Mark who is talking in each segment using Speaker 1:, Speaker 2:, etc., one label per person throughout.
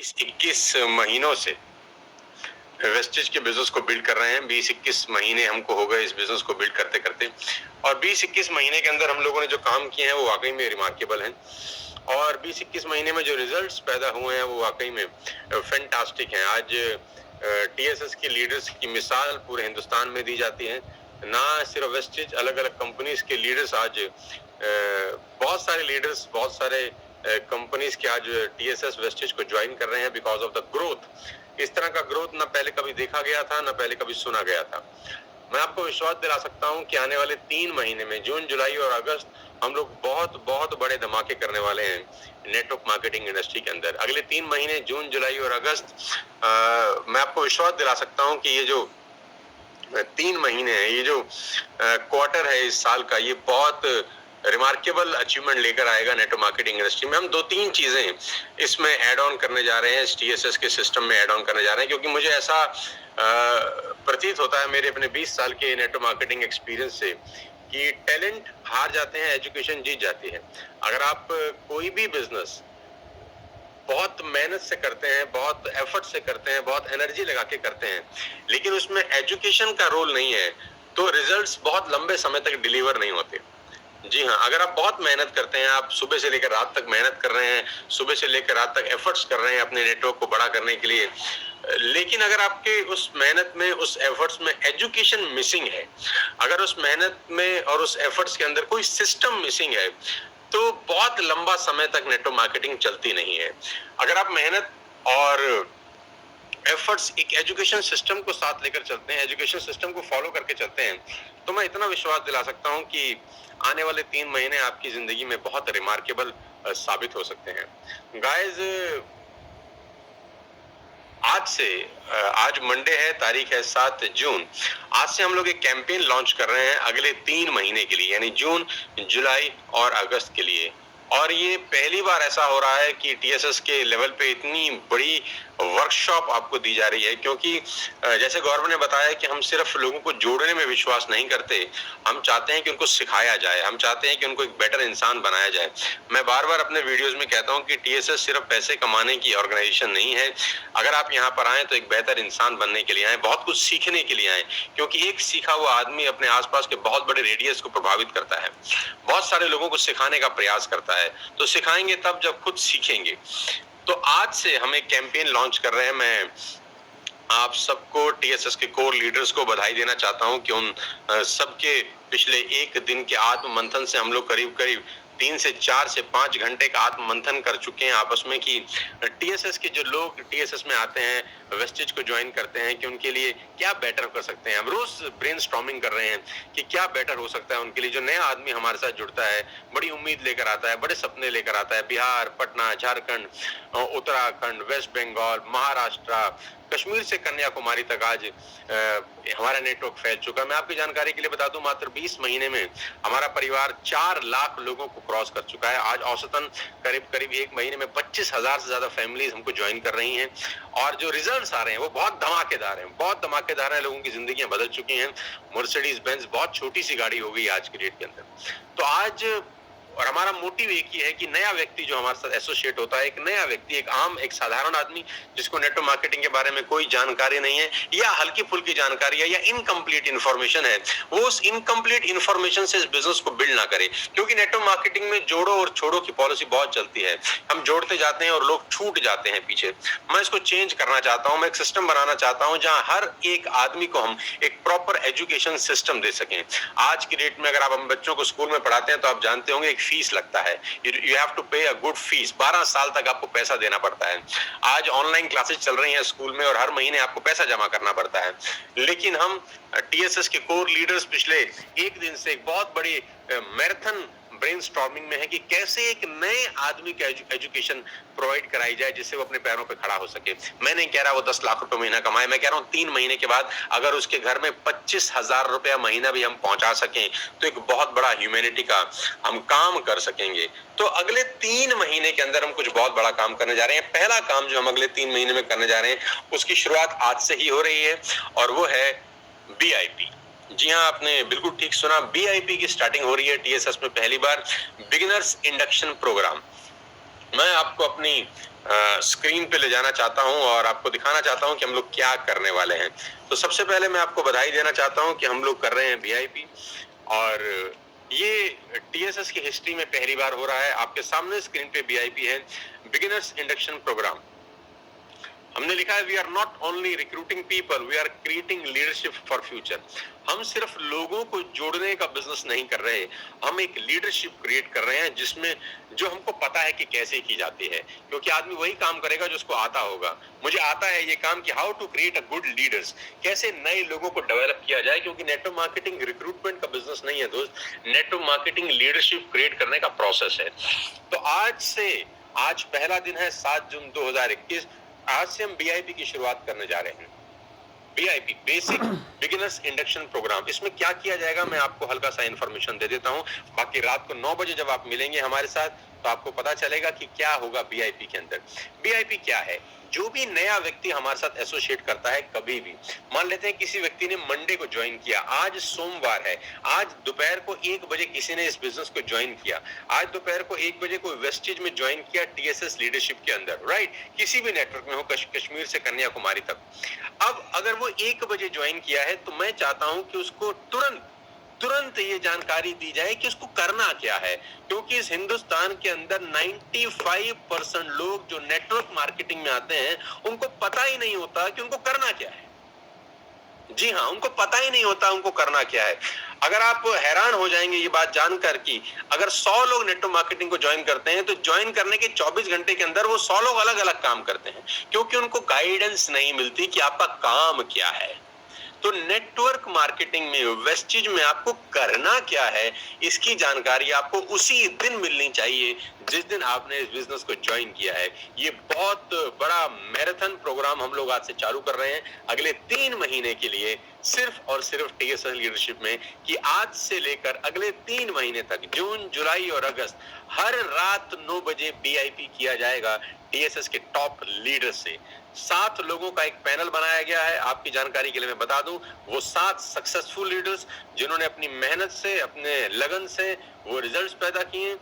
Speaker 1: 21 महीनों से वेस्टेज के बिजनेस को बिल्ड कर रहे हैं। 20-21 महीने हमको हो गए इस बिजनेस को बिल्ड करते करते, और 20-21 महीने के अंदर हम लोगों ने जो काम किए हैं वो वाकई में रिमार्केबल हैं, और 20-21 महीने में जो रिजल्ट्स पैदा हुए हैं वो वाकई में फैंटास्टिक हैं। आज टीएसएस के लीडर्स की मिसाल पूरे हिंदुस्तान में दी जाती है। ना सिर्फ वेस्टेज, अलग अलग कंपनीज के लीडर्स आज बहुत सारे लीडर्स, बहुत सारे कंपनीज के आज टीएसएस वेस्टेज को ज्वाइन कर रहे हैं बिकॉज ऑफ द ग्रोथ। इस तरह का ग्रोथ ना पहले कभी देखा गया था, ना पहले कभी सुना गया था। मैं आपको विश्वास दिला सकता हूं कि आने वाले 3 महीने में, जून, जुलाई और अगस्त, हम लोग बहुत बहुत बड़े धमाके करने वाले हैं नेटवर्क मार्केटिंग इंडस्ट्री के अंदर। अगले 3 महीने, जून, जुलाई और अगस्त, मैं आपको विश्वास दिला सकता हूं कि ये जो 3 महीने हैं, ये जो क्वार्टर है इस साल का, ये बहुत रिमार्केबल अचीवमेंट लेकर आएगा नेटवर्क मार्केटिंग इंडस्ट्री में। हम 2-3 चीजें इसमें ऐड ऑन करने जा रहे हैं, टीएसएस के सिस्टम में ऐड ऑन करने जा रहे हैं, क्योंकि मुझे ऐसा प्रतीत होता है मेरे अपने 20 साल के नेटवर्क मार्केटिंग एक्सपीरियंस से कि टैलेंट हार जाते हैं, एजुकेशन जीत जाती है। अगर आप कोई भी बिजनेस बहुत मेहनत से करते हैं, बहुत एफर्ट से करते हैं, बहुत एनर्जी लगा के करते हैं, लेकिन उसमें एजुकेशन का रोल नहीं है, तो रिजल्ट्स बहुत लंबे समय तक डिलीवर नहीं होते। जी हाँ, अगर आप बहुत मेहनत करते हैं, आप सुबह से लेकर रात तक मेहनत कर रहे हैं, सुबह से लेकर रात तक एफर्ट्स कर रहे हैं अपने नेटवर्क को बड़ा करने के लिए, लेकिन अगर आपके उस मेहनत में, उस एफर्ट्स में एजुकेशन मिसिंग है, अगर उस मेहनत में और उस एफर्ट्स के अंदर कोई सिस्टम मिसिंग है, तो बहुत लंबा समय तक नेटवर्क मार्केटिंग चलती नहीं है। अगर आप मेहनत और एफर्ट्स एक एजुकेशन सिस्टम को साथ लेकर चलते हैं, एजुकेशन सिस्टम को फॉलो करके चलते हैं, तो मैं इतना विश्वास दिला सकता हूं कि आने वाले 3 महीने आपकी जिंदगी में बहुत रिमार्केबल साबित हो सकते हैं। गाइस, आज मंडे है, तारीख है 7 जून। आज से हम लोग एक कैंपेन लॉन्च कर रहे हैं अगले 3 महीने के लिए, यानी जून, जुलाई और अगस्त के लिए। और ये पहली बार ऐसा हो रहा है कि टीएसएस के लेवल पे इतनी बड़ी वर्कशॉप आपको दी जा रही है, क्योंकि जैसे गौरव ने बताया कि हम सिर्फ लोगों को जोड़ने में विश्वास नहीं करते, हम चाहते हैं कि उनको सिखाया जाए, हम चाहते हैं कि उनको एक बेटर इंसान बनाया जाए। मैं बार बार अपने वीडियोस में कहता हूं कि टीएसएस सिर्फ पैसे कमाने की ऑर्गेनाइजेशन नहीं है। अगर आप यहाँ पर आए तो एक बेहतर इंसान बनने के लिए आए, बहुत कुछ सीखने के लिए आए, क्योंकि एक सीखा हुआ आदमी अपने आसपास के बहुत बड़े रेडियस को प्रभावित करता है, बहुत सारे लोगों को सिखाने का प्रयास करता है। तो सिखाएंगे तब जब खुद सीखेंगे। तो आज से हम एक कैंपेन लॉन्च कर रहे हैं। मैं आप सबको, टीएसएस के कोर लीडर्स को बधाई देना चाहता हूं कि उन सबके पिछले 1 दिन के आत्म मंथन से हम लोग करीब करीब 3 से 4 से 5 घंटे का आत्म मंथन कर चुके हैं आपस में, कि टीएसएस के जो लोग टीएसएस में आते हैं, वेस्टेज को ज्वाइन करते हैं, कि उनके लिए क्या बेटर कर सकते हैं। हम रोज ब्रेनस्टॉर्मिंग कर रहे हैं कि क्या बेटर हो सकता है उनके लिए। जो नया आदमी हमारे साथ जुड़ता है, बड़ी उम्मीद लेकर आता है, बड़े सपने लेकर आता है। बिहार, पटना, झारखंड, उत्तराखंड, वेस्ट बंगाल, महाराष्ट्र, कश्मीर से कन्याकुमारी तक आज हमारा नेटवर्क फैल चुका है। मैं आपकी जानकारी के लिए बता दूं, मात्र 20 महीने में हमारा परिवार 4 लाख लोगों को क्रॉस कर चुका है। आज औसतन करीब करीब 1 महीने में 25,000 से ज्यादा फैमिलीज हमको ज्वाइन कर रही हैं, और जो रिजल्ट्स आ रहे हैं वो बहुत धमाकेदार हैं, बहुत धमाकेदार हैं। लोगों की जिंदगियां बदल चुकी हैं। मर्सिडीज बेंज बहुत छोटी सी गाड़ी हो गई आज की डेट के अंदर। तो आज, और हमारा मोटिव एक ही है कि नया व्यक्ति जो हमारे साथ एसोसिएट होता है, एक नया व्यक्ति, एक आम, एक साधारण आदमी जिसको नेटवर्क मार्केटिंग के बारे में कोई जानकारी नहीं है, या हल्की फुल्की जानकारी है, या इनकम्प्लीट इन्फॉर्मेशन है, वो उस इनकम्प्लीट इन्फॉर्मेशन से इस बिजनेस को बिल्ड ना करे। क्योंकि नेटवर्क मार्केटिंग में जोड़ो और छोड़ो की पॉलिसी बहुत चलती है। हम जोड़ते जाते हैं और लोग छूट जाते हैं पीछे। मैं इसको चेंज करना चाहता हूं। मैं एक सिस्टम बनाना चाहता हूं जहां हर एक आदमी को हम एक प्रॉपर एजुकेशन सिस्टम दे सकें। आज की डेट में अगर आप हम बच्चों को स्कूल में पढ़ाते हैं तो आप जानते होंगे एक फीस लगता है। यू हैव टू पे अ गुड फीस। 12 साल तक आपको पैसा देना पड़ता है। आज ऑनलाइन क्लासेस चल रही हैं स्कूल में और हर महीने आपको पैसा जमा करना पड़ता है। लेकिन हम टीएसएस के कोर लीडर्स पिछले 1 दिन से एक बहुत बड़ी मैराथन ब्रेनस्टॉर्मिंग में है कि कैसे एक नए आदमी का एजुकेशन प्रोवाइड कराई जाए जिससे वो अपने पैरों पे खड़ा हो सके। मैं नहीं कह रहा वो 10 लाख रुपए महीना कमाए, मैं कह रहा हूँ 3 महीने के बाद अगर उसके घर में 25,000 रुपया महीना भी हम पहुंचा सकें तो एक बहुत बड़ा ह्यूमैनिटी का हम काम कर सकेंगे। तो अगले 3 महीने के अंदर हम कुछ बहुत बड़ा काम करने जा रहे हैं। पहला काम जो हम अगले 3 महीने में करने जा रहे हैं उसकी शुरुआत आज से ही हो रही है, और वो है बीआईपी। जी हाँ, आपने बिल्कुल ठीक सुना, बीआईपी की स्टार्टिंग हो रही है टीएसएस में पहली बार, बिगिनर्स इंडक्शन प्रोग्राम। मैं आपको अपनी स्क्रीन पे ले जाना चाहता हूं और आपको दिखाना चाहता हूं कि हम लोग क्या करने वाले हैं। तो सबसे पहले मैं आपको बधाई देना चाहता हूं कि हम लोग कर रहे हैं वीआईपी, और ये टीएसएस की हिस्ट्री में पहली बार हो रहा है। आपके सामने स्क्रीन पे वीआईपी है, बिगिनर्स इंडक्शन प्रोग्राम। हमने लिखा है we are not only recruiting people, we are creating leadership for future. हम सिर्फ लोगों को जोड़ने का बिजनेस नहीं कर रहे, हम एक लीडरशिप क्रिएट कर रहे हैं जिसमें जो हमको पता है कि कैसे की जाती है, क्योंकि आदमी वही काम करेगा जो उसको आता होगा। मुझे आता है ये काम कि how to create a good leaders, कैसे नए लोगों को डेवलप किया जाए, क्योंकि नेटवर्क मार्केटिंग रिक्रूटमेंट का बिजनेस नहीं है दोस्त, नेटवर्क मार्केटिंग लीडरशिप क्रिएट करने का प्रोसेस है। तो आज पहला दिन है 7 जून 2021। आज से हम बीआईपी की शुरुआत करने जा रहे हैं। BIP, basic beginners induction programme. इसमें क्या किया जाएगा मैं आपको हल्का सा इंफॉर्मेशन दे देता हूं, बाकी रात को 9 बजे जब आप मिलेंगे हमारे साथ तो आपको पता चलेगा कि क्या होगा बीआईपी के अंदर। बीआईपी क्या है? जो भी नया व्यक्ति हमारे साथ एसोसिएट करता है, कभी भी मान लेते हैं किसी व्यक्ति ने मंडे को ज्वाइन किया, आज सोमवार है, आज दोपहर को 1 बजे किसी ने इस बिजनेस को ज्वाइन किया, आज दोपहर को 1 बजे कोई वेस्टेज में ज्वाइन किया टीएसएस लीडरशिप के अंदर, राइट, किसी भी नेटवर्क में हो, कश्मीर से कन्याकुमारी तक। अब अगर वो 1 बजे ज्वाइन किया है तो मैं चाहता हूं कि उसको तुरंत ये जानकारी दी जाए कि उसको करना क्या है, क्योंकि इस हिंदुस्तान के अंदर 95% लोग जो नेटवर्क मार्केटिंग में आते हैं उनको पता ही नहीं होता कि उनको करना क्या है। जी हाँ, उनको पता ही नहीं होता उनको करना क्या है। अगर आप हैरान हो जाएंगे ये बात जानकर कि अगर 100 लोग नेटवर्क मार्केटिंग को ज्वाइन करते हैं तो ज्वाइन करने के 24 घंटे के अंदर वो 100 लोग अलग अलग काम करते हैं, क्योंकि उनको गाइडेंस नहीं मिलती कि आपका काम क्या है। तो नेटवर्क मार्केटिंग में, वेस्टेज में आपको करना क्या है, इसकी जानकारी आपको उसी दिन मिलनी चाहिए जिस दिन आपने इस बिजनेस को ज्वाइन किया है। ये बहुत बड़ा मैराथन प्रोग्राम हम लोग आज से चालू कर रहे हैं अगले 3 महीने के लिए, सिर्फ और सिर्फ टीएसएस लीडरशिप में, कि आज से लेकर अगले 3 महीने तक, जून, जुलाई और अगस्त, हर रात 9 बजे बीआईपी किया जाएगा टीएसएस के टॉप लीडर से। 7 लोगों का एक पैनल बनाया गया है। आपकी जानकारी के लिए मैं बता दूं, वो 7 सक्सेसफुल लीडर्स जिन्होंने अपनी मेहनत से, अपने लगन से वो रिजल्ट्स पैदा किए।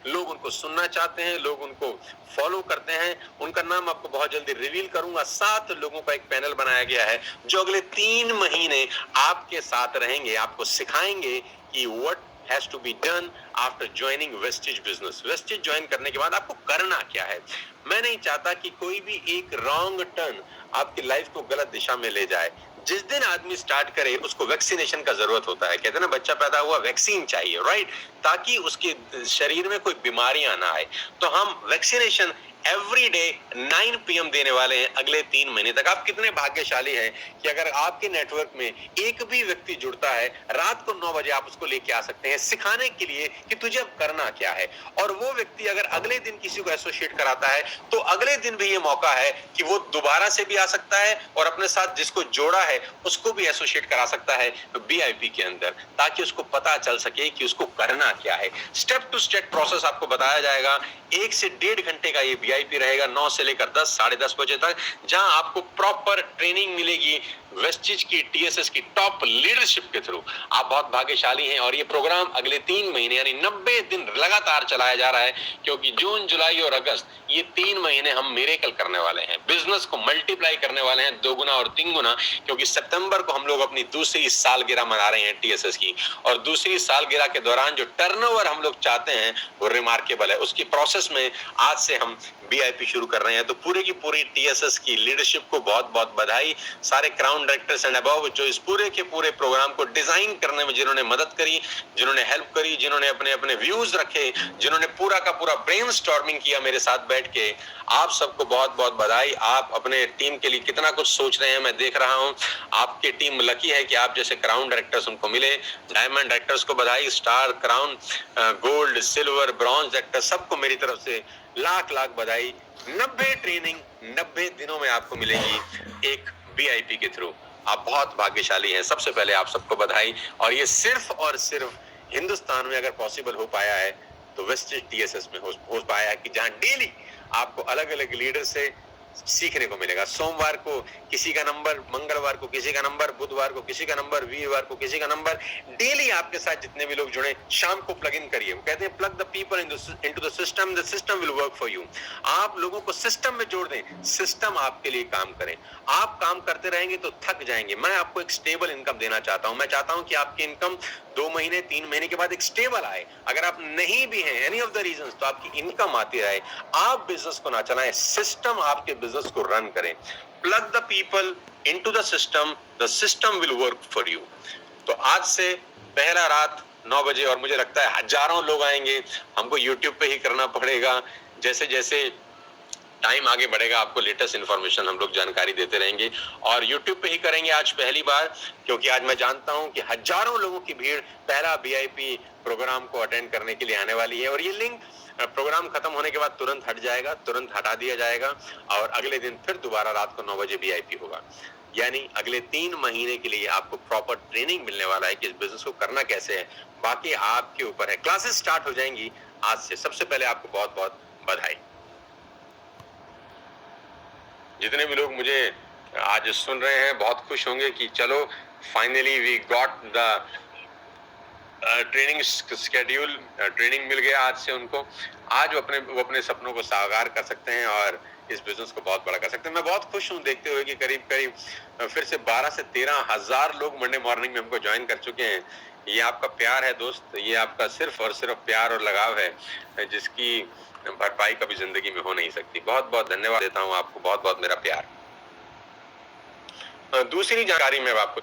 Speaker 1: लोग उनको सुनना चाहते हैं, लोग उनको फॉलो करते हैं। उनका नाम आपको बहुत जल्दी रिवील करूंगा। 7 लोगों का एक पैनल बनाया गया है जो अगले 3 महीने आपके साथ रहेंगे, आपको सिखाएंगे कि what has to be done after joining Vestige business. Vestige join करने के बाद आपको करना क्या है। मैं नहीं चाहता कि कोई भी एक रॉन्ग टर्न आपकी लाइफ को गलत दिशा में ले जाए। जिस दिन आदमी स्टार्ट करे उसको वैक्सीनेशन का जरूरत होता है। कहते हैं ना, बच्चा पैदा हुआ वैक्सीन चाहिए, राइट, ताकि उसके शरीर में कोई बीमारियां ना आए। तो हम वैक्सीनेशन एवरी डे 9 PM देने वाले हैं अगले 3 महीने तक। आप कितने भाग्यशाली हैं कि अगर आपके नेटवर्क में एक भी व्यक्ति जुड़ता है, रात को 9 बजे आप उसको लेके आ सकते हैं सिखाने के लिए कि तुझे अब करना क्या है। और वो व्यक्ति अगर अगले दिन किसी को एसोसिएट कराता है तो अगले दिन भी ये मौका है कि वो दोबारा से भी आ सकता है और अपने साथ जिसको जोड़ा है उसको भी एसोसिएट करा सकता है बीआईपी के अंदर, ताकि उसको पता चल सके कि उसको करना क्या है। स्टेप टू स्टेप प्रोसेस आपको बताया जाएगा। 1 से 1.5 घंटे का ये वीआईपी रहेगा, 9 से लेकर 10, साढ़े 10 बजे तक, जहां आपको प्रॉपर ट्रेनिंग मिलेगी वेस्टेज की, टीएसएस की टॉप लीडरशिप के थ्रू। आप बहुत भाग्यशाली हैं। और ये प्रोग्राम अगले 3 महीने यानी 90 दिन लगातार चलाया जा रहा है, क्योंकि जून, जुलाई और अगस्त ये 3 महीने हम मिरेकल करने वाले हैं, बिजनेस को मल्टीप्लाई करने वाले हैं 2 गुना और 3 गुना, क्योंकि सितंबर को हम लोग अपनी दूसरी सालगिरह मना रहे हैं टीएसएस की। और दूसरी सालगिरह के दौरान जो टर्नओवर हम लोग चाहते हैं वो रिमार्केबल है। उसकी प्रोसेस में आज से हम बीआईपी शुरू कर रहे हैं। तो पूरे की पूरी टीएसएस की लीडरशिप को बहुत बहुत बधाई। सारे क्राउन डायरेक्टर्स एंड अबव जो इस पूरे के पूरे प्रोग्राम को डिजाइन करने में जिन्होंने मदद करी, जिन्होंने हेल्प करी, जिन्होंने अपने अपने व्यूज रखे, जिन्होंने पूरा का पूरा ब्रेनस्टॉर्मिंग किया मेरे साथ बैठ के, आप सबको बहुत बहुत बधाई। आप अपने टीम के लिए कितना कुछ सोच रहे हैं, मैं देख रहा हूं। आपकी टीम लकी है कि आप जैसे क्राउन डायरेक्टर्स उनको मिले। डायमंड डायरेक्टर्स को बधाई, star, crown, gold, silver, bronze director, सबको मेरी तरफ से लाख लाख बधाई। 90 ट्रेनिंग 90 दिनों में आपको मिलेगी एक बीआईपी के थ्रू। आप बहुत भाग्यशाली हैं। सबसे पहले आप सबको बधाई। और ये सिर्फ और सिर्फ हिंदुस्तान में अगर पॉसिबल हो पाया है तो वेस्टेज टीएसएस में हो पाया है, कि जहां डेली आपको अलग अलग लीडर से सीखने को मिलेगा। सोमवार को किसी का नंबर, मंगलवार को किसी का नंबर, बुधवार को किसी का नंबर, वीरवार को किसी का नंबर। डेली आपके साथ जितने भी लोग जुड़े, शाम को प्लग इन करिए। वो कहते हैं plug the people into the system will work for you. आप लोगों को सिस्टम में जोड़ दें, सिस्टम आपके लिए काम करें। आप काम करते रहेंगे तो थक जाएंगे। मैं आपको एक स्टेबल इनकम देना चाहता हूं। मैं चाहता हूं कि आपकी इनकम 2 महीने 3 महीने के बाद एक स्टेबल आए। अगर आप नहीं भी हैं एनी ऑफ द रीजंस, तो आपकी इनकम आती रहे। आप बिजनेस को ना चलाएं, सिस्टम आपके बिजनेस को रन करें। Plug the people into the system will work for you. तो आज से पहला रात 9 बजे, और मुझे लगता है हजारों लोग आएंगे। हमको यूट्यूब पे ही करना पड़ेगा। जैसे जैसे टाइम आगे बढ़ेगा, आपको लेटेस्ट इन्फॉर्मेशन हम लोग जानकारी देते रहेंगे, और YouTube पे ही करेंगे आज पहली बार, क्योंकि आज मैं जानता हूं कि हजारों लोगों की भीड़ पहला VIP प्रोग्राम को अटेंड करने के लिए आने वाली है। और ये लिंक प्रोग्राम खत्म होने के बाद तुरंत हट जाएगा, तुरंत हटा दिया जाएगा, और अगले दिन फिर दोबारा रात को 9 बजे VIP होगा। यानी अगले 3 महीने के लिए आपको प्रॉपर ट्रेनिंग मिलने वाला है कि इस बिजनेस को करना कैसे है। बाकी आपके ऊपर है। क्लासेस स्टार्ट हो जाएंगी आज से। सबसे पहले आपको बहुत बहुत बधाई। जितने भी लोग मुझे आज सुन रहे हैं बहुत खुश होंगे कि चलो finally we got the training schedule, training मिल गया आज से उनको। आज वो अपने सपनों को साकार कर सकते हैं और इस बिजनेस को बहुत बड़ा कर सकते हैं। मैं बहुत खुश हूं देखते हुए कि करीब करीब फिर से 12 से 13 हजार लोग मंडे मॉर्निंग में हमको ज्वाइन कर चुके हैं। ये आपका प्यार है दोस्त, ये आपका सिर्फ और सिर्फ प्यार और लगाव है, जिसकी भरपाई कभी जिंदगी में हो नहीं सकती। बहुत बहुत धन्यवाद देता हूं आपको, बहुत बहुत मेरा प्यार। दूसरी जानकारी मैं आपको